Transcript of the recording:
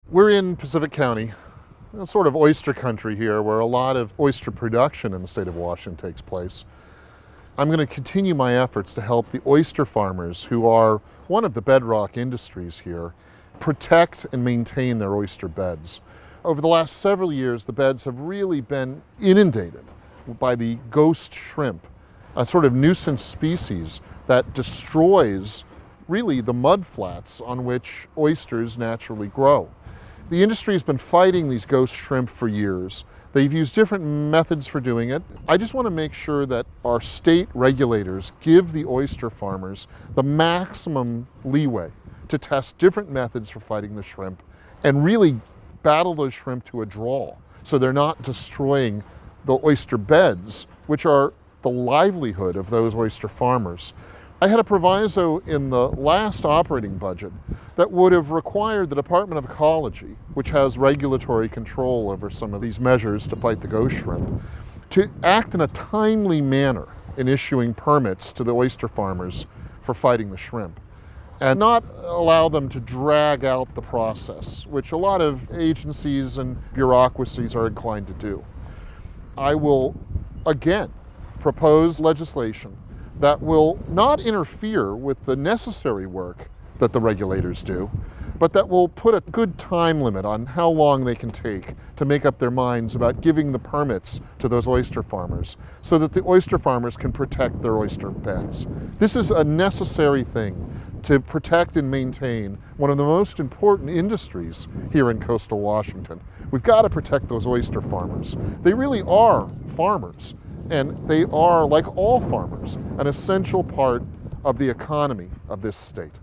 We're in Pacific County, sort of oyster country here, where a lot of oyster production in the state of Washington takes place. I'm going to continue my efforts to help the oyster farmers, who are one of the bedrock industries here, protect and maintain their oyster beds. Over the last several years, the beds have really been inundated by the ghost shrimp, a sort of nuisance species that destroys really the mud flats on which oysters naturally grow. The industry has been fighting these ghost shrimp for years. They've used different methods for doing it. I just want to make sure that our state regulators give the oyster farmers the maximum leeway to test different methods for fighting the shrimp and really battle those shrimp to a draw so they're not destroying the oyster beds, which are the livelihood of those oyster farmers. I had a proviso in the last operating budget that would have required the Department of Ecology, which has regulatory control over some of these measures to fight the ghost shrimp, to act in a timely manner in issuing permits to the oyster farmers for fighting the shrimp, and not allow them to drag out the process, which a lot of agencies and bureaucracies are inclined to do. I will, again, propose legislation that will not interfere with the necessary work that the regulators do, but that will put a good time limit on how long they can take to make up their minds about giving the permits to those oyster farmers so that the oyster farmers can protect their oyster beds. This is a necessary thing to protect and maintain one of the most important industries here in coastal Washington. We've got to protect those oyster farmers. They really are farmers, and they are, like all farmers, an essential part of the economy of this state.